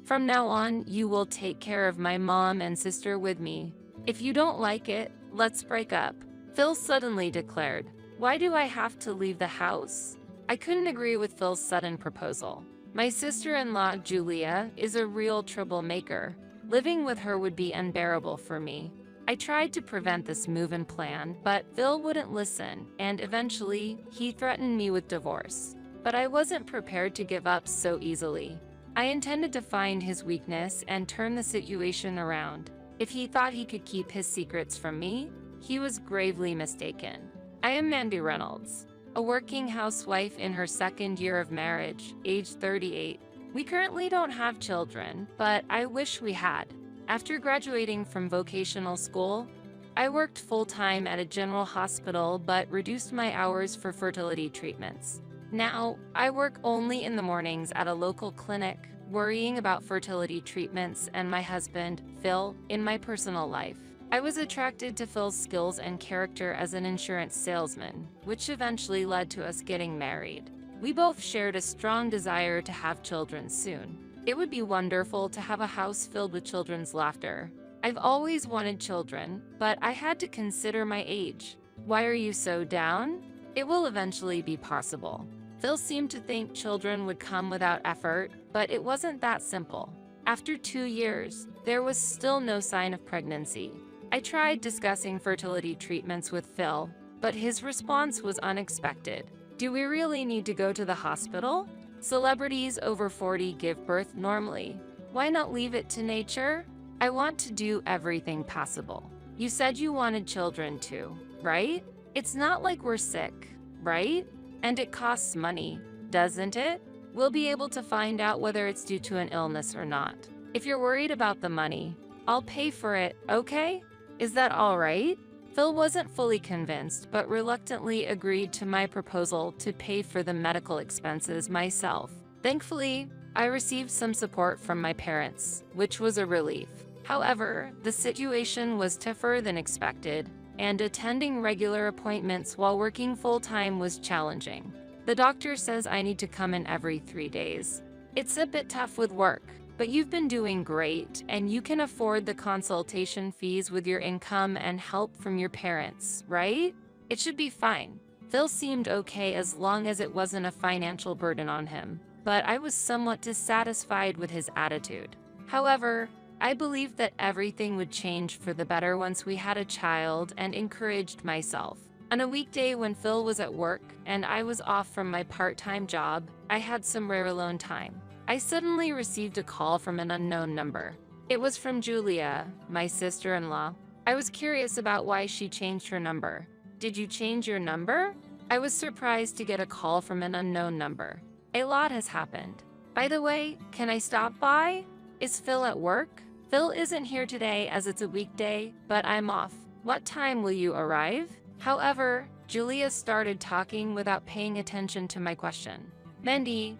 From now on, you will take care of my mom and sister with me. If you don't like it, let's break up," Phil suddenly declared. "Why do I have to leave the house?" I couldn't agree with Phil's sudden proposal. My sister-in-law, Julia, is a real troublemaker. Living with her would be unbearable for me. I tried to prevent this move-in plan, but Phil wouldn't listen, and eventually, he threatened me with divorce. But I wasn't prepared to give up so easily. I intended to find his weakness and turn the situation around. If he thought he could keep his secrets from me, he was gravely mistaken. I am Mandy Reynolds, a working housewife in her second year of marriage, age 38. We currently don't have children, but I wish we had. After graduating from vocational school, I worked full-time at a general hospital but reduced my hours for fertility treatments. Now, I work only in the mornings at a local clinic, worrying about fertility treatments and my husband, Phil, in my personal life. I was attracted to Phil's skills and character as an insurance salesman, which eventually led to us getting married. We both shared a strong desire to have children soon. It would be wonderful to have a house filled with children's laughter. I've always wanted children, but I had to consider my age. Why are you so down? It will eventually be possible. Phil seemed to think children would come without effort, but it wasn't that simple. After 2 years, there was still no sign of pregnancy. I tried discussing fertility treatments with Phil, but his response was unexpected. Do we really need to go to the hospital? Celebrities over 40 give birth normally. Why not leave it to nature? I want to do everything possible. You said you wanted children too, right? It's not like we're sick, right? And it costs money, doesn't it? We'll be able to find out whether it's due to an illness or not. If you're worried about the money, I'll pay for it, okay? Is that all right? Phil wasn't fully convinced, but reluctantly agreed to my proposal to pay for the medical expenses myself. Thankfully, I received some support from my parents, which was a relief. However, the situation was tougher than expected, and attending regular appointments while working full-time was challenging. The doctor says I need to come in every 3 days. It's a bit tough with work, but you've been doing great, and you can afford the consultation fees with your income and help from your parents, right? It should be fine. Phil seemed okay as long as it wasn't a financial burden on him, but I was somewhat dissatisfied with his attitude. However, I believed that everything would change for the better once we had a child and encouraged myself. On a weekday when Phil was at work and I was off from my part-time job, I had some rare alone time. I suddenly received a call from an unknown number. It was from Julia, my sister-in-law. I was curious about why she changed her number. Did you change your number? I was surprised to get a call from an unknown number. A lot has happened. By the way, can I stop by? Is Phil at work? Phil isn't here today as it's a weekday, but I'm off. What time will you arrive? However, Julia started talking without paying attention to my question. Mandy,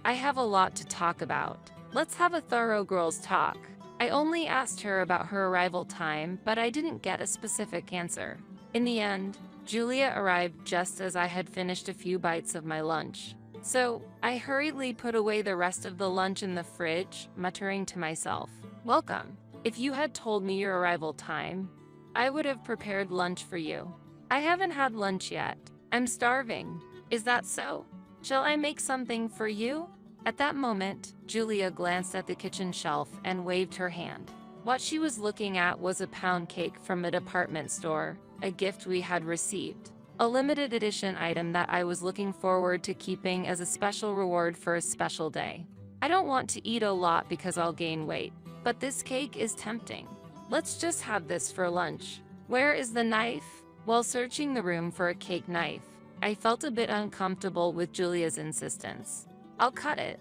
I have a lot to talk about. Let's have a thorough girls' talk. I only asked her about her arrival time, but I didn't get a specific answer. In the end, Julia arrived just as I had finished a few bites of my lunch. So, I hurriedly put away the rest of the lunch in the fridge, muttering to myself, "Welcome. If you had told me your arrival time, I would have prepared lunch for you. I haven't had lunch yet. I'm starving. Is that so? Shall I make something for you?" At that moment, Julia glanced at the kitchen shelf and waved her hand. What she was looking at was a pound cake from a department store, a gift we had received. A limited edition item that I was looking forward to keeping as a special reward for a special day. I don't want to eat a lot because I'll gain weight, but this cake is tempting. Let's just have this for lunch. Where is the knife? While searching the room for a cake knife, I felt a bit uncomfortable with Julia's insistence. I'll cut it.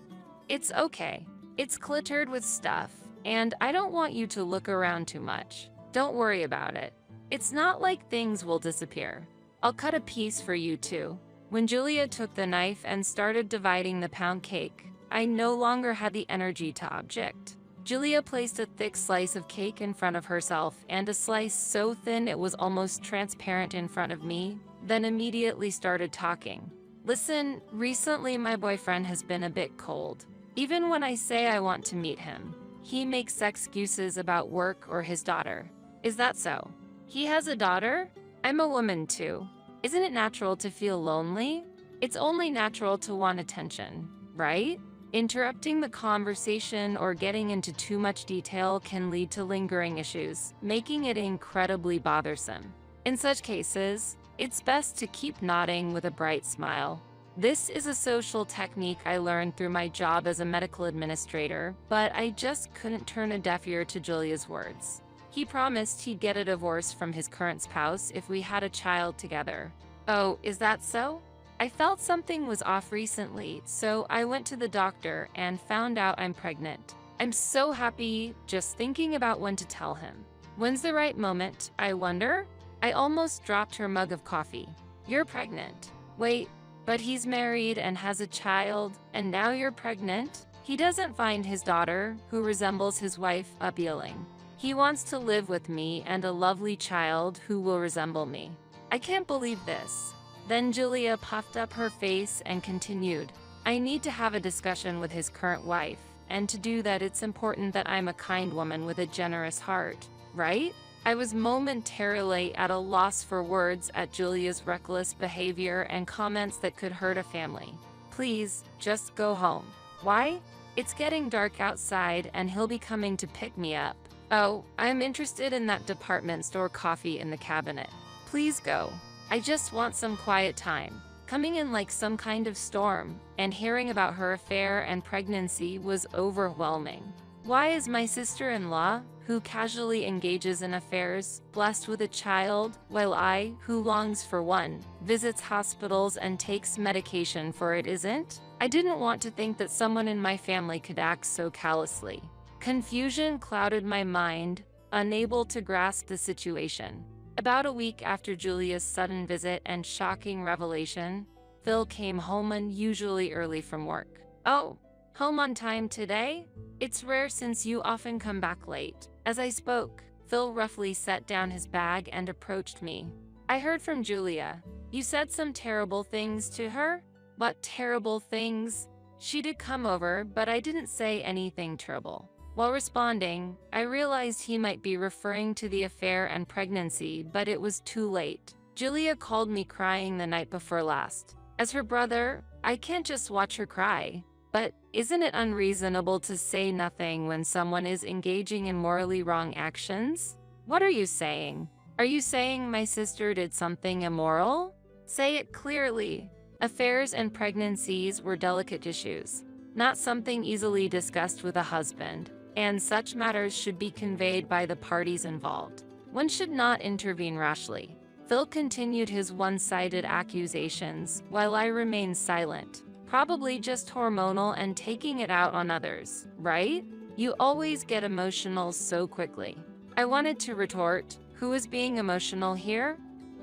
It's okay. It's cluttered with stuff, and I don't want you to look around too much. Don't worry about it. It's not like things will disappear. I'll cut a piece for you too. When Julia took the knife and started dividing the pound cake, I no longer had the energy to object. Julia placed a thick slice of cake in front of herself and a slice so thin it was almost transparent in front of me, then immediately started talking. Listen, recently my boyfriend has been a bit cold. Even when I say I want to meet him, he makes excuses about work or his daughter. Is that so? He has a daughter? I'm a woman too. Isn't it natural to feel lonely? It's only natural to want attention, right? Interrupting the conversation or getting into too much detail can lead to lingering issues, making it incredibly bothersome. In such cases, it's best to keep nodding with a bright smile. This is a social technique I learned through my job as a medical administrator, but I just couldn't turn a deaf ear to Julia's words. He promised he'd get a divorce from his current spouse if we had a child together. Oh, is that so? I felt something was off recently, so I went to the doctor and found out I'm pregnant. I'm so happy just thinking about when to tell him. When's the right moment, I wonder? I almost dropped her mug of coffee. You're pregnant. Wait, but he's married and has a child, and now you're pregnant? He doesn't find his daughter, who resembles his wife, appealing. He wants to live with me and a lovely child who will resemble me. I can't believe this. Then Julia puffed up her face and continued, I need to have a discussion with his current wife, and to do that it's important that I'm a kind woman with a generous heart, right? I was momentarily at a loss for words at Julia's reckless behavior and comments that could hurt a family. Please, just go home. Why? It's getting dark outside and he'll be coming to pick me up. Oh, I'm interested in that department store coffee in the cabinet. Please go. I just want some quiet time. Coming in like some kind of storm, and hearing about her affair and pregnancy was overwhelming. Why is my sister-in-law, who casually engages in affairs, blessed with a child, while I, who longs for one, visits hospitals and takes medication for it isn't? I didn't want to think that someone in my family could act so callously. Confusion clouded my mind, unable to grasp the situation. About a week after Julia's sudden visit and shocking revelation, Phil came home unusually early from work. Oh, home on time today? It's rare since you often come back late. As I spoke, Phil roughly set down his bag and approached me. I heard from Julia. You said some terrible things to her? What terrible things? She did come over, but I didn't say anything terrible. While responding, I realized he might be referring to the affair and pregnancy, but it was too late. Julia called me crying the night before last. As her brother, I can't just watch her cry. But isn't it unreasonable to say nothing when someone is engaging in morally wrong actions? What are you saying? Are you saying my sister did something immoral? Say it clearly. Affairs and pregnancies were delicate issues, not something easily discussed with a husband, and such matters should be conveyed by the parties involved. One should not intervene rashly. Phil continued his one-sided accusations while I remained silent. Probably just hormonal and taking it out on others, right? You always get emotional so quickly. I wanted to retort, who is being emotional here?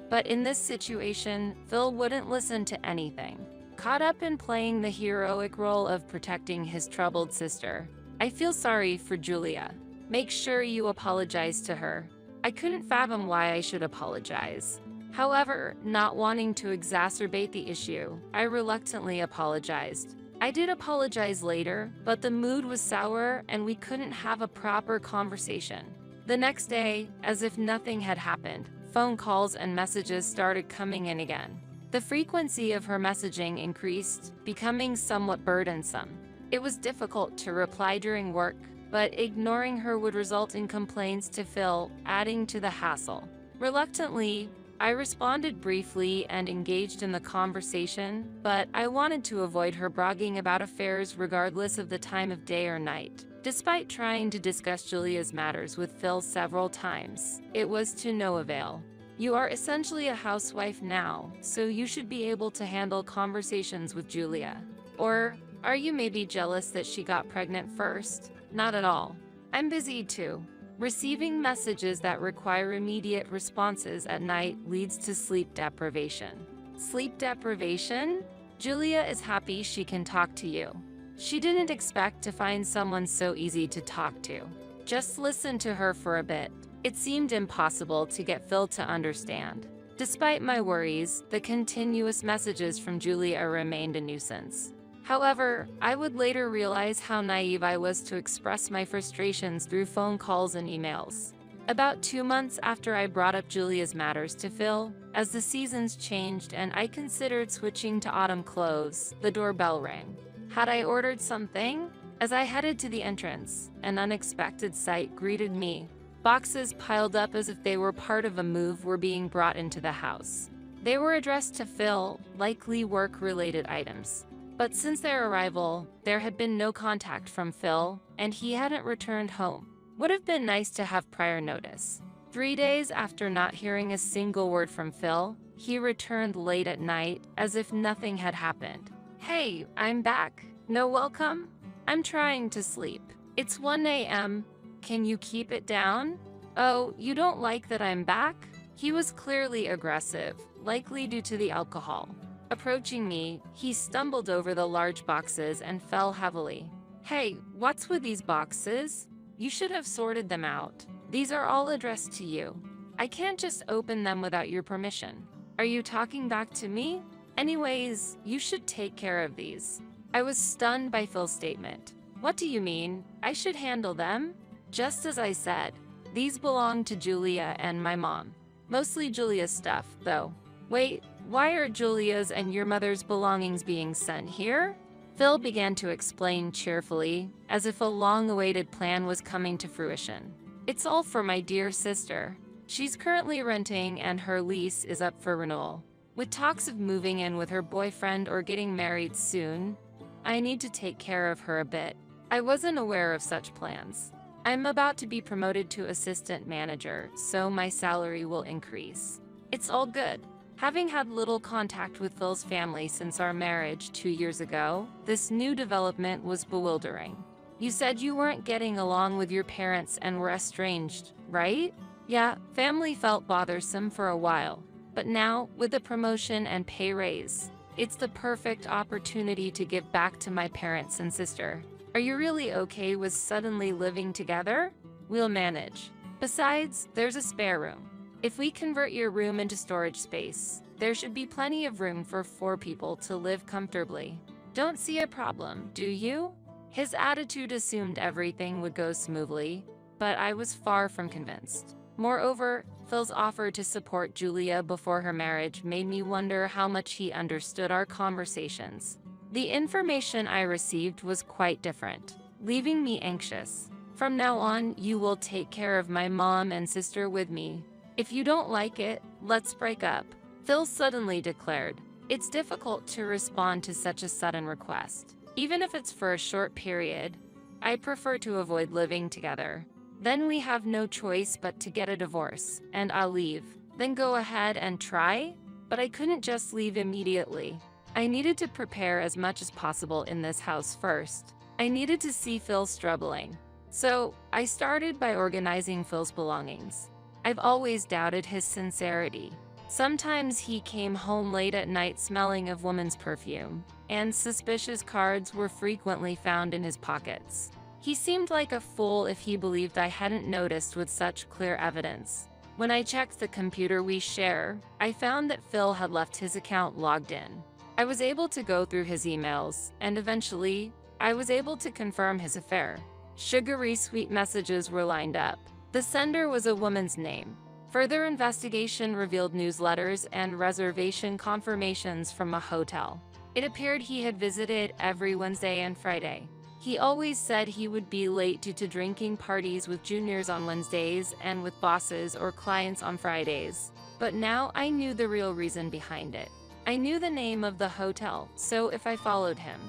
But in this situation, Phil wouldn't listen to anything. Caught up in playing the heroic role of protecting his troubled sister, I feel sorry for Julia. Make sure you apologize to her. I couldn't fathom why I should apologize. However, not wanting to exacerbate the issue, I reluctantly apologized. I did apologize later, but the mood was sour and we couldn't have a proper conversation. The next day, as if nothing had happened, phone calls and messages started coming in again. The frequency of her messaging increased, becoming somewhat burdensome. It was difficult to reply during work, but ignoring her would result in complaints to Phil, adding to the hassle. Reluctantly, I responded briefly and engaged in the conversation, but I wanted to avoid her bragging about affairs regardless of the time of day or night. Despite trying to discuss Julia's matters with Phil several times, it was to no avail. You are essentially a housewife now, so you should be able to handle conversations with Julia. Or are you maybe jealous that she got pregnant first? Not at all. I'm busy too. Receiving messages that require immediate responses at night leads to sleep deprivation. Sleep deprivation? Julia is happy she can talk to you. She didn't expect to find someone so easy to talk to. Just listen to her for a bit. It seemed impossible to get Phil to understand. Despite my worries, the continuous messages from Julia remained a nuisance. However, I would later realize how naive I was to express my frustrations through phone calls and emails. About 2 months after I brought up Julia's matters to Phil, as the seasons changed and I considered switching to autumn clothes, the doorbell rang. Had I ordered something? As I headed to the entrance, an unexpected sight greeted me. Boxes piled up as if they were part of a move were being brought into the house. They were addressed to Phil, likely work-related items. But since their arrival, there had been no contact from Phil, and he hadn't returned home. Would have been nice to have prior notice. 3 days after not hearing a single word from Phil, he returned late at night, as if nothing had happened. "Hey, I'm back. No welcome? I'm trying to sleep. It's 1 a.m. Can you keep it down? Oh, you don't like that I'm back?" He was clearly aggressive, likely due to the alcohol. Approaching me, he stumbled over the large boxes and fell heavily. "Hey, what's with these boxes? You should have sorted them out. These are all addressed to you. I can't just open them without your permission. Are you talking back to me? Anyways, you should take care of these." I was stunned by Phil's statement. "What do you mean? I should handle them?" Just as I said, these belong to Julia and my mom. Mostly Julia's stuff, though. "Wait, why are Julia's and your mother's belongings being sent here?" Phil began to explain cheerfully, as if a long-awaited plan was coming to fruition. "It's all for my dear sister. She's currently renting and her lease is up for renewal. With talks of moving in with her boyfriend or getting married soon, I need to take care of her a bit. I wasn't aware of such plans. I'm about to be promoted to assistant manager, so my salary will increase. It's all good." Having had little contact with Phil's family since our marriage 2 years ago, this new development was bewildering. "You said you weren't getting along with your parents and were estranged, right?" "Yeah, family felt bothersome for a while. But now, with the promotion and pay raise, it's the perfect opportunity to give back to my parents and sister. Are you really okay with suddenly living together? We'll manage. Besides, there's a spare room. If we convert your room into storage space, there should be plenty of room for 4 people to live comfortably. Don't see a problem, do you?" His attitude assumed everything would go smoothly, but I was far from convinced. Moreover, Phil's offer to support Julia before her marriage made me wonder how much he understood our conversations. The information I received was quite different, leaving me anxious. "From now on, you will take care of my mom and sister with me. If you don't like it, let's break up," Phil suddenly declared. It's difficult to respond to such a sudden request. Even if it's for a short period, I prefer to avoid living together. Then we have no choice but to get a divorce, and I'll leave. Then go ahead and try? But I couldn't just leave immediately. I needed to prepare as much as possible in this house first. I needed to see Phil struggling. So I started by organizing Phil's belongings. I've always doubted his sincerity. Sometimes he came home late at night smelling of woman's perfume, and suspicious cards were frequently found in his pockets. He seemed like a fool if he believed I hadn't noticed with such clear evidence. When I checked the computer we share, I found that Phil had left his account logged in. I was able to go through his emails, and eventually, I was able to confirm his affair. Sugary sweet messages were lined up. The sender was a woman's name. Further investigation revealed newsletters and reservation confirmations from a hotel. It appeared he had visited every Wednesday and Friday. He always said he would be late due to drinking parties with juniors on Wednesdays and with bosses or clients on Fridays. But now I knew the real reason behind it. I knew the name of the hotel, so if I followed him,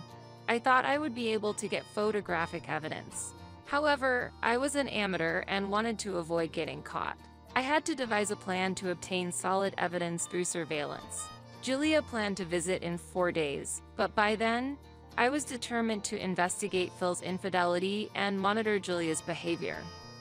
I thought I would be able to get photographic evidence. However, I was an amateur and wanted to avoid getting caught. I had to devise a plan to obtain solid evidence through surveillance. Julia planned to visit in 4 days, but by then, I was determined to investigate Phil's infidelity and monitor Julia's behavior.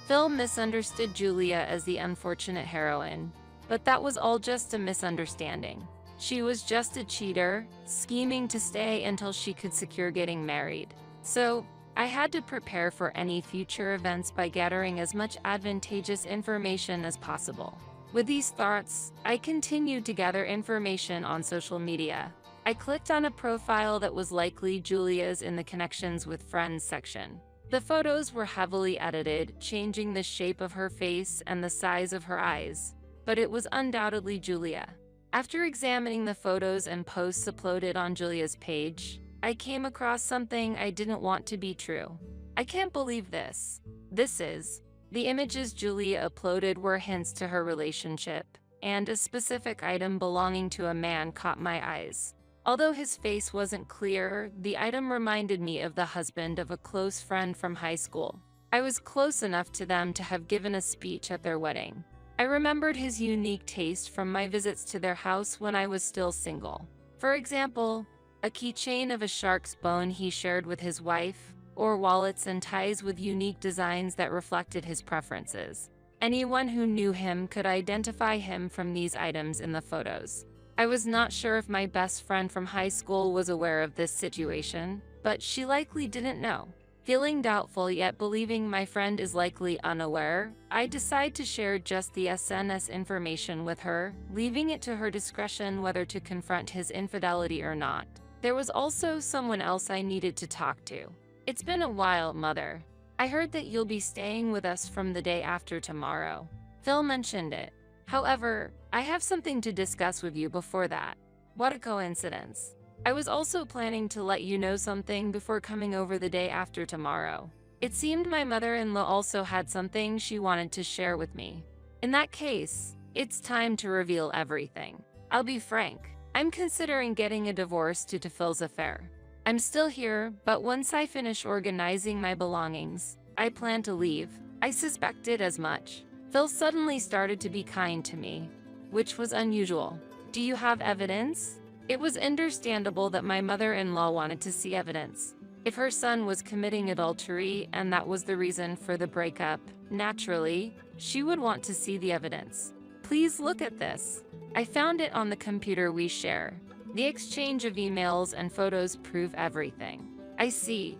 Phil misunderstood Julia as the unfortunate heroine, but that was all just a misunderstanding. She was just a cheater, scheming to stay until she could secure getting married. So, I had to prepare for any future events by gathering as much advantageous information as possible. With these thoughts, I continued to gather information on social media. I clicked on a profile that was likely Julia's in the connections with friends section. The photos were heavily edited, changing the shape of her face and the size of her eyes, but it was undoubtedly Julia. After examining the photos and posts uploaded on Julia's page, I came across something I didn't want to be true. I can't believe this. The images Julia uploaded were hints to her relationship, and a specific item belonging to a man caught my eyes. Although his face wasn't clear, the item reminded me of the husband of a close friend from high school. I was close enough to them to have given a speech at their wedding. I remembered his unique taste from my visits to their house when I was still single. For example, a keychain of a shark's bone he shared with his wife, or wallets and ties with unique designs that reflected his preferences. Anyone who knew him could identify him from these items in the photos. I was not sure if my best friend from high school was aware of this situation, but she likely didn't know. Feeling doubtful yet believing my friend is likely unaware, I decide to share just the SNS information with her, leaving it to her discretion whether to confront his infidelity or not. There was also someone else I needed to talk to. It's been a while, Mother. I heard that you'll be staying with us from the day after tomorrow. Phil mentioned it. However, I have something to discuss with you before that. What a coincidence. I was also planning to let you know something before coming over the day after tomorrow. It seemed my mother-in-law also had something she wanted to share with me. In that case, it's time to reveal everything. I'll be frank, I'm considering getting a divorce due to Phil's affair. I'm still here, but once I finish organizing my belongings, I plan to leave. I suspected as much. Phil suddenly started to be kind to me, which was unusual. Do you have evidence? It was understandable that my mother-in-law wanted to see evidence. If her son was committing adultery and that was the reason for the breakup, naturally, she would want to see the evidence. Please look at this. I found it on the computer we share. The exchange of emails and photos prove everything. I see.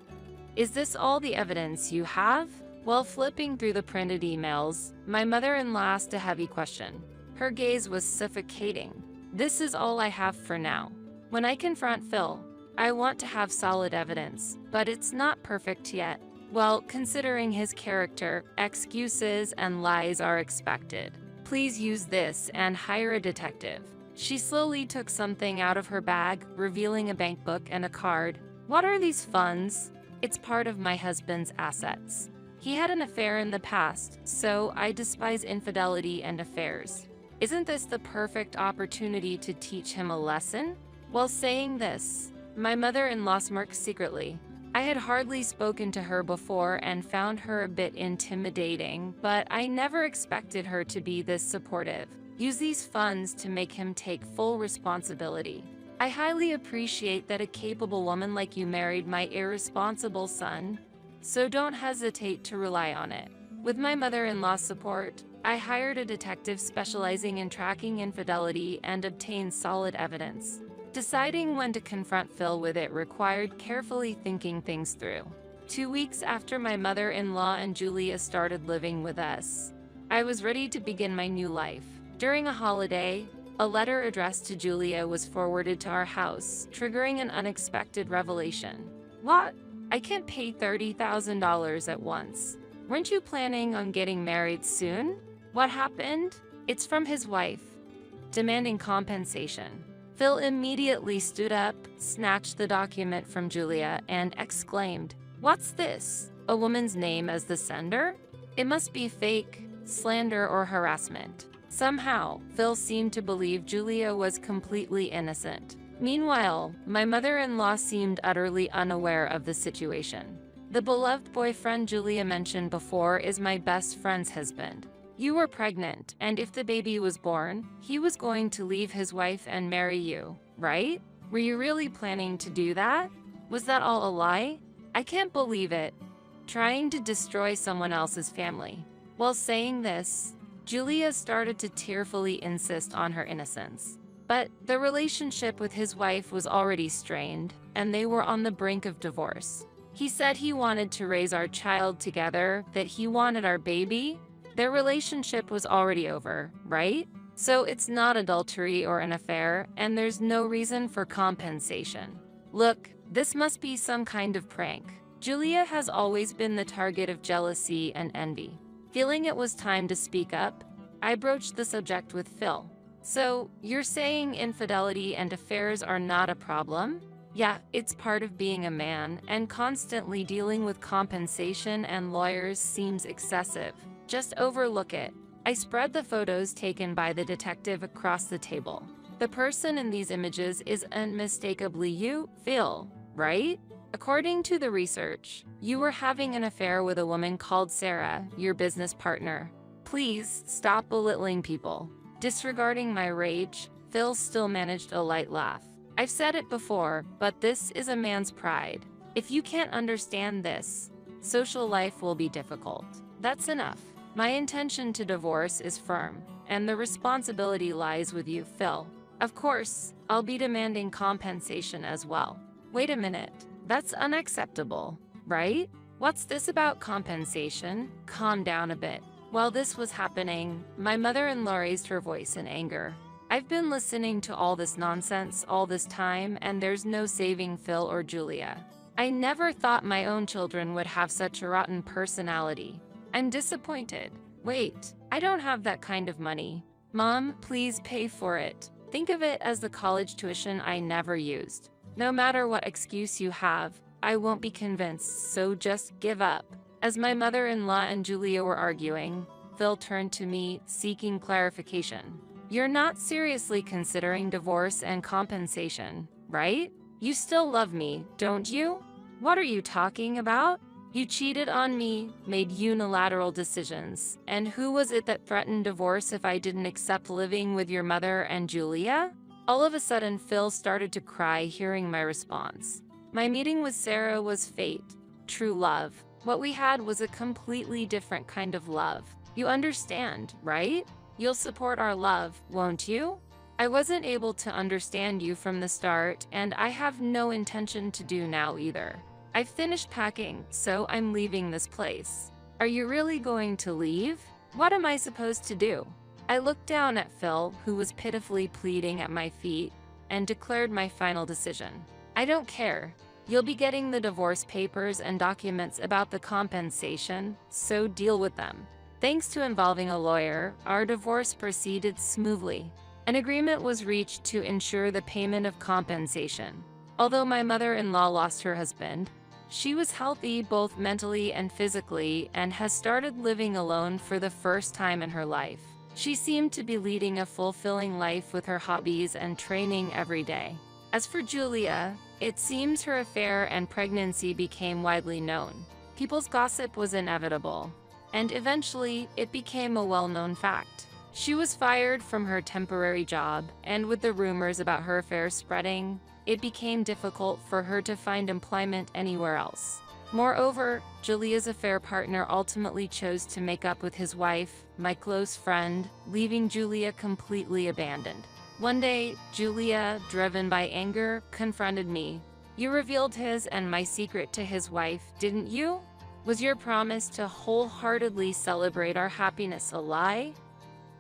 Is this all the evidence you have? While flipping through the printed emails, my mother-in-law asked a heavy question. Her gaze was suffocating. This is all I have for now. When I confront Phil, I want to have solid evidence, but it's not perfect yet. Well, considering his character, excuses and lies are expected. Please use this and hire a detective. She slowly took something out of her bag, revealing a bank book and a card. What are these funds? It's part of my husband's assets. He had an affair in the past, so I despise infidelity and affairs. Isn't this the perfect opportunity to teach him a lesson? While saying this, my mother-in-law smirked secretly. I had hardly spoken to her before and found her a bit intimidating, but I never expected her to be this supportive. Use these funds to make him take full responsibility. I highly appreciate that a capable woman like you married my irresponsible son, so don't hesitate to rely on it. With my mother-in-law's support, I hired a detective specializing in tracking infidelity and obtained solid evidence. Deciding when to confront Phil with it required carefully thinking things through. 2 weeks after my mother-in-law and Julia started living with us, I was ready to begin my new life. During a holiday, a letter addressed to Julia was forwarded to our house, triggering an unexpected revelation. What? I can't pay $30,000 at once. Weren't you planning on getting married soon? What happened? It's from his wife, demanding compensation. Phil immediately stood up, snatched the document from Julia, and exclaimed, "What's this? A woman's name as the sender? It must be fake, slander, or harassment." Somehow, Phil seemed to believe Julia was completely innocent. Meanwhile, my mother-in-law seemed utterly unaware of the situation. The beloved boyfriend Julia mentioned before is my best friend's husband. You were pregnant, and if the baby was born, he was going to leave his wife and marry you, right? Were you really planning to do that? Was that all a lie? I can't believe it. Trying to destroy someone else's family. While saying this, Julia started to tearfully insist on her innocence. But the relationship with his wife was already strained, and they were on the brink of divorce. He said he wanted to raise our child together, that he wanted our baby. Their relationship was already over, right? So it's not adultery or an affair, and there's no reason for compensation. Look, this must be some kind of prank. Julia has always been the target of jealousy and envy. Feeling it was time to speak up, I broached the subject with Phil. So, you're saying infidelity and affairs are not a problem? Yeah, it's part of being a man, and constantly dealing with compensation and lawyers seems excessive. Just overlook it. I spread the photos taken by the detective across the table. The person in these images is unmistakably you, Phil, right? According to the research, you were having an affair with a woman called Sarah, your business partner. Please stop belittling people. Disregarding my rage, Phil still managed a light laugh. I've said it before, but this is a man's pride. If you can't understand this, social life will be difficult. That's enough. My intention to divorce is firm, and the responsibility lies with you, Phil. Of course, I'll be demanding compensation as well. Wait a minute, that's unacceptable, right? What's this about compensation? Calm down a bit. While this was happening, my mother-in-law raised her voice in anger. I've been listening to all this nonsense all this time, and there's no saving Phil or Julia. I never thought my own children would have such a rotten personality. I'm disappointed. Wait, I don't have that kind of money. Mom, please pay for it. Think of it as the college tuition I never used. No matter what excuse you have, I won't be convinced, so just give up. As my mother-in-law and Julia were arguing, Phil turned to me, seeking clarification. You're not seriously considering divorce and compensation, right? You still love me, don't you? What are you talking about? You cheated on me, made unilateral decisions, and who was it that threatened divorce if I didn't accept living with your mother and Julia? All of a sudden, Phil started to cry hearing my response. My meeting with Sarah was fate, true love. What we had was a completely different kind of love. You understand, right? You'll support our love, won't you? I wasn't able to understand you from the start, and I have no intention to do now either. I've finished packing, so I'm leaving this place. Are you really going to leave? What am I supposed to do? I looked down at Phil, who was pitifully pleading at my feet, and declared my final decision. I don't care. You'll be getting the divorce papers and documents about the compensation, so deal with them. Thanks to involving a lawyer, our divorce proceeded smoothly. An agreement was reached to ensure the payment of compensation. Although my mother-in-law lost her husband, she was healthy both mentally and physically and has started living alone for the first time in her life. She seemed to be leading a fulfilling life with her hobbies and training every day. As for Julia, it seems her affair and pregnancy became widely known. People's gossip was inevitable, and eventually it became a well-known fact. She was fired from her temporary job, and with the rumors about her affair spreading, it became difficult for her to find employment anywhere else. Moreover, Julia's affair partner ultimately chose to make up with his wife, my close friend, leaving Julia completely abandoned. One day, Julia, driven by anger, confronted me. You revealed his and my secret to his wife, didn't you? Was your promise to wholeheartedly celebrate our happiness a lie?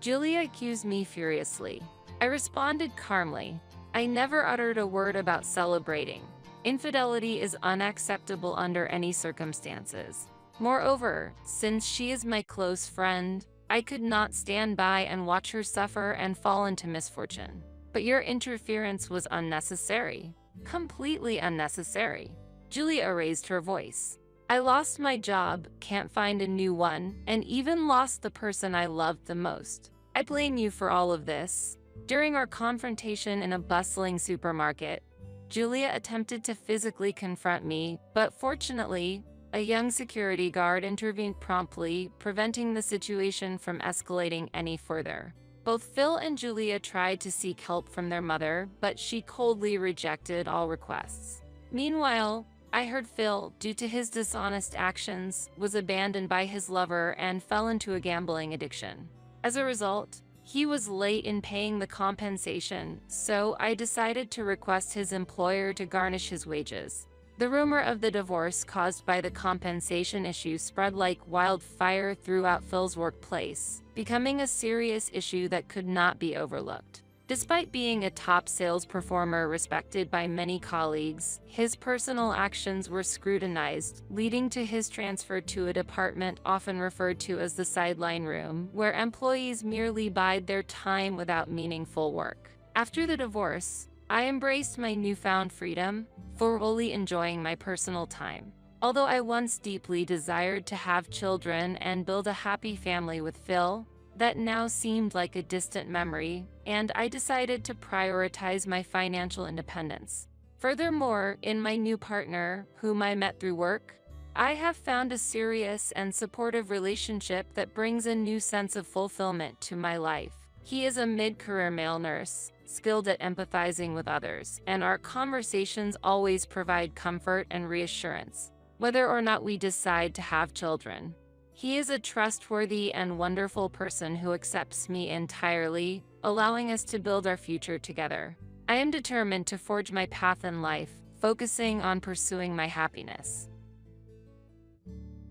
Julia accused me furiously. I responded calmly. I never uttered a word about celebrating. Infidelity is unacceptable under any circumstances. Moreover, since she is my close friend, I could not stand by and watch her suffer and fall into misfortune. But your interference was unnecessary. Completely unnecessary. Julia raised her voice. I lost my job, can't find a new one, and even lost the person I loved the most. I blame you for all of this. During our confrontation in a bustling supermarket, Julia attempted to physically confront me, but fortunately, a young security guard intervened promptly, preventing the situation from escalating any further. Both Phil and Julia tried to seek help from their mother, but she coldly rejected all requests. Meanwhile, I heard Phil, due to his dishonest actions, was abandoned by his lover and fell into a gambling addiction. As a result, he was late in paying the compensation, so I decided to request his employer to garnish his wages. The rumor of the divorce caused by the compensation issue spread like wildfire throughout Phil's workplace, becoming a serious issue that could not be overlooked. Despite being a top sales performer respected by many colleagues, his personal actions were scrutinized, leading to his transfer to a department often referred to as the sideline room, where employees merely bide their time without meaningful work. After the divorce, I embraced my newfound freedom, fully enjoying my personal time. Although I once deeply desired to have children and build a happy family with Phil, that now seemed like a distant memory, and I decided to prioritize my financial independence. Furthermore, in my new partner, whom I met through work, I have found a serious and supportive relationship that brings a new sense of fulfillment to my life. He is a mid-career male nurse, skilled at empathizing with others, and our conversations always provide comfort and reassurance, whether or not we decide to have children. He is a trustworthy and wonderful person who accepts me entirely, allowing us to build our future together. I am determined to forge my path in life, focusing on pursuing my happiness.